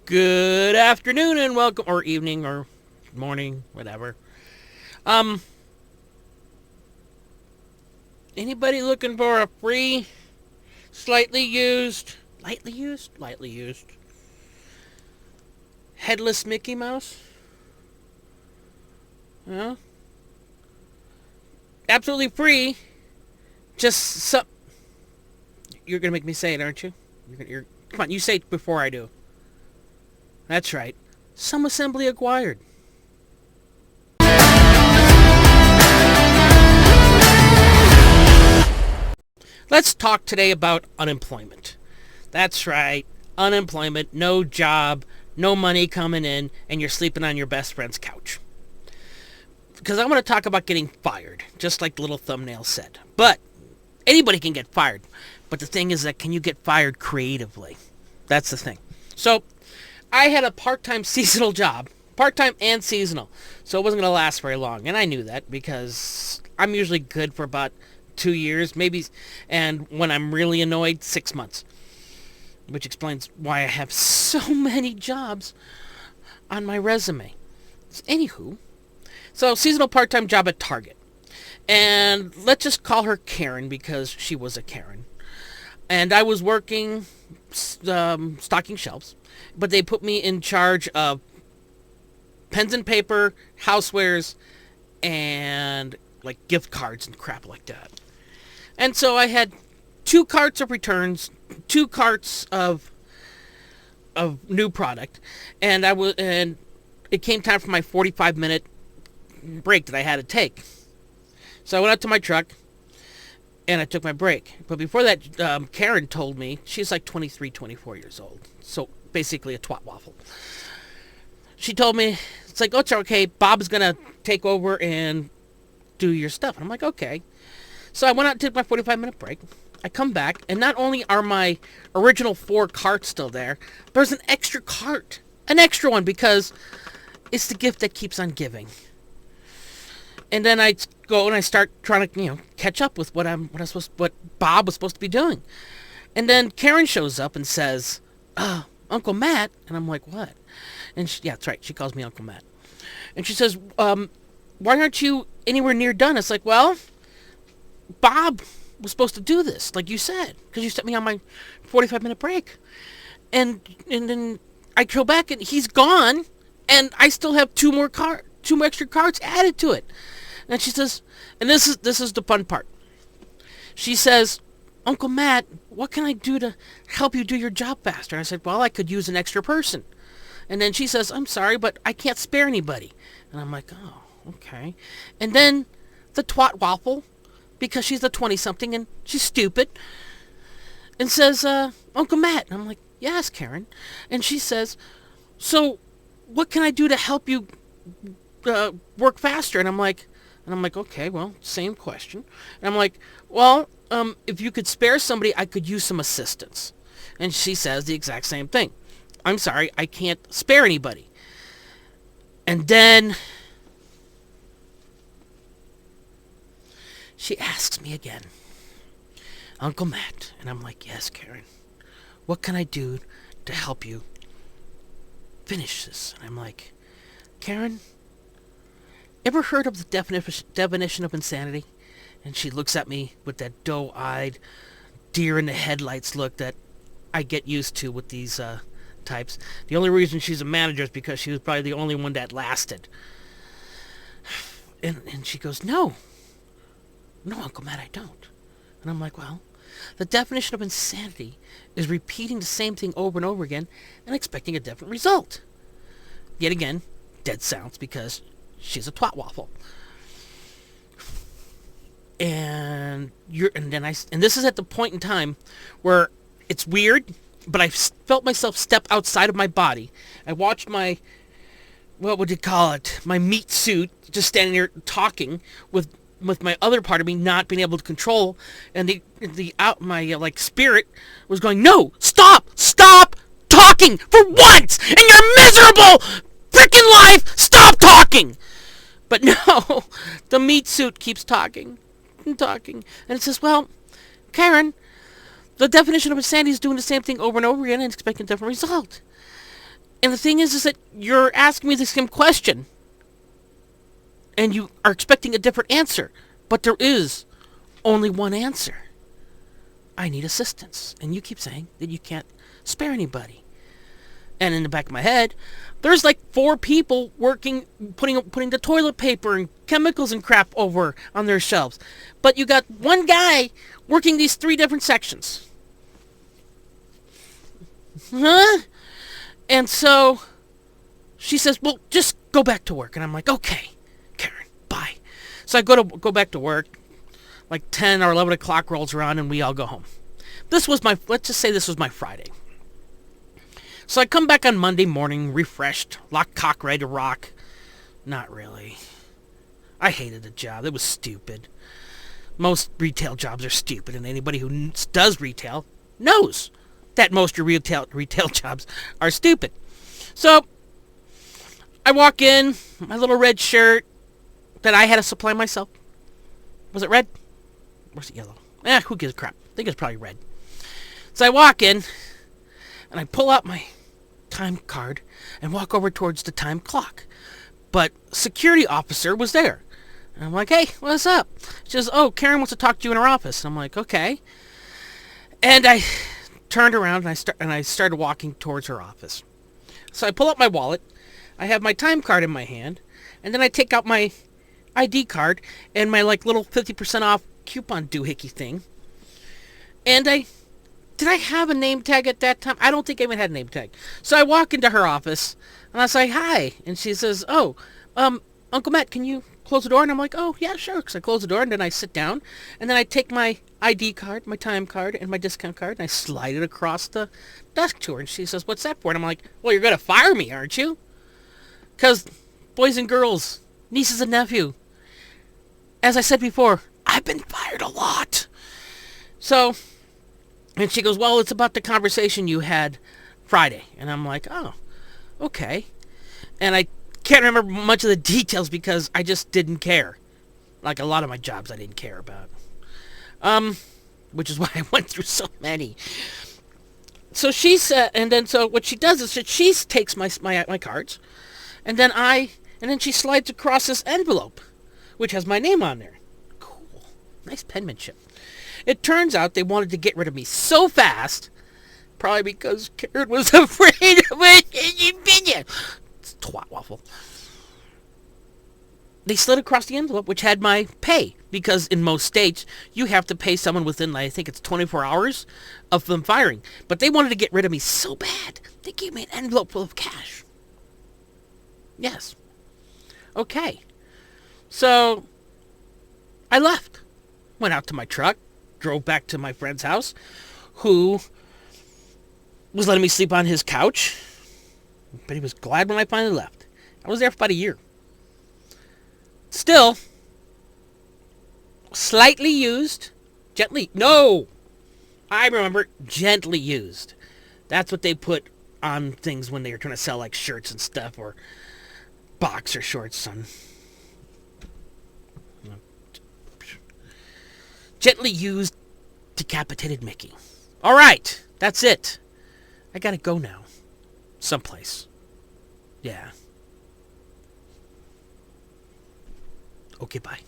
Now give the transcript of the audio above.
Good afternoon and welcome, or evening, or morning, whatever. Um, Anybody looking for a free, lightly used, headless Mickey Mouse? Well, absolutely free. Just some. You're gonna make me say it, aren't you? Come on. You say it before I do. That's right. Some assembly acquired. Let's talk today about unemployment. That's right. Unemployment, no job, no money coming in, and you're sleeping on your best friend's couch. Because I want to talk about getting fired, just like the little thumbnail said. But anybody can get fired. But the thing is that can you get fired creatively? That's the thing. So I had a part-time seasonal job, part-time and seasonal. So it wasn't going to last very long. And I knew that because I'm usually good for about 2 years, maybe, and when I'm really annoyed, 6 months. Which explains why I have so many jobs on my resume. Anywho, so seasonal part-time job at Target. And let's just call her Karen because she was a Karen. And I was working stocking shelves, but they put me in charge of pens and paper, housewares, and like gift cards and crap like that. And so I had 2 carts of returns, 2 carts of new product, and it came time for my 45-minute break that I had to take. So I went out to my truck and I took my break. But before that, Karen told me, she's like 23, 24 years old. So basically a twat waffle. She told me, it's like, oh, it's okay. Bob's going to take over and do your stuff. And I'm like, okay. So I went out and took my 45-minute break. I come back, and not only are my original 4 carts still there, there's an extra cart. An extra one because it's the gift that keeps on giving. And then I go and I start trying to, catch up with what Bob was supposed to be doing. And then Karen shows up and says, Uncle Matt. And I'm like, what? And yeah, that's right. She calls me Uncle Matt. And she says, why aren't you anywhere near done? It's like, well, Bob was supposed to do this, like you said, because you sent me on my 45-minute break. And then I go back and he's gone, and I still have 2 extra carts added to it. And she says, and this is the fun part. She says, Uncle Matt, what can I do to help you do your job faster? And I said, well, I could use an extra person. And then she says, I'm sorry, but I can't spare anybody. And I'm like, oh, okay. And then the twat waffle, because she's a 20-something and she's stupid, and says, Uncle Matt. And I'm like, yes, Karen. And she says, so what can I do to help you work faster? And I'm like, okay, well, same question. And I'm like, well, if you could spare somebody, I could use some assistance. And she says the exact same thing. I'm sorry, I can't spare anybody. And then she asks me again, Uncle Matt. And I'm like, yes, Karen. What can I do to help you finish this? And I'm like, Karen, ever heard of the definition of insanity? And she looks at me with that doe-eyed, deer-in-the-headlights look that I get used to with these types. The only reason she's a manager is because she was probably the only one that lasted. And she goes, no, Uncle Matt, I don't. And I'm like, well, the definition of insanity is repeating the same thing over and over again and expecting a different result. Yet again, dead silence because she's a twat waffle. And this is at the point in time where it's weird, but I felt myself step outside of my body. I watched my, what would you call it, my meat suit just standing there talking with my other part of me not being able to control, and my spirit was going, no, stop talking for once in your miserable freaking life, stop talking. But no, the meat suit keeps talking and talking, and it says, well, Karen, the definition of insanity is doing the same thing over and over again and expecting a different result. And the thing is that you're asking me the same question, and you are expecting a different answer. But there is only one answer. I need assistance. And you keep saying that you can't spare anybody. And in the back of my head, there's like 4 people working, putting the toilet paper and chemicals and crap over on their shelves. But you got one guy working these 3 different sections. Huh? And so she says, well, just go back to work. And I'm like, okay, Karen, bye. So I go back to work. Like 10 or 11 o'clock rolls around and we all go home. Let's just say this was my Friday. So I come back on Monday morning, refreshed, lock, cock, ready to rock. Not really. I hated the job. It was stupid. Most retail jobs are stupid, and anybody who does retail knows that most of retail jobs are stupid. So I walk in, my little red shirt that I had to supply myself. Was it red? Or was it yellow? Who gives a crap? I think it's probably red. So I walk in, and I pull out my time card and walk over towards the time clock. But security officer was there. And I'm like, hey, what's up? She says, oh, Karen wants to talk to you in her office. And I'm like, okay. And I turned around and I started walking towards her office. So I pull out my wallet. I have my time card in my hand. And then I take out my ID card and my like little 50% off coupon doohickey thing. And did I have a name tag at that time? I don't think I even had a name tag. So I walk into her office and I say, hi. And she says, oh, Uncle Matt, can you close the door? And I'm like, oh, yeah, sure. So I close the door and then I sit down. And then I take my ID card, my time card, and my discount card, and I slide it across the desk to her. And she says, what's that for? And I'm like, well, you're going to fire me, aren't you? Because boys and girls, nieces and nephew, as I said before, I've been fired a lot. So, and she goes, well, it's about the conversation you had Friday. And I'm like, oh, okay. And I can't remember much of the details because I just didn't care. Like a lot of my jobs I didn't care about. Which is why I went through so many. So she said, and then so what she does is that she takes my cards, and then she slides across this envelope, which has my name on there. Cool. Nice penmanship. It turns out they wanted to get rid of me so fast, probably because Karen was afraid of it. It's twat waffle. They slid across the envelope, which had my pay, because in most states, you have to pay someone within, I think it's 24 hours of them firing. But they wanted to get rid of me so bad, they gave me an envelope full of cash. Yes. Okay. So, I left. Went out to my truck, drove back to my friend's house, who was letting me sleep on his couch. But he was glad when I finally left. I was there for about a year. Still, slightly used, gently, no, I remember, gently used. That's what they put on things when they were trying to sell like shirts and stuff, or boxer shorts on. Gently used, decapitated Mickey. All right, that's it. I gotta go now. Someplace. Yeah. Okay, bye.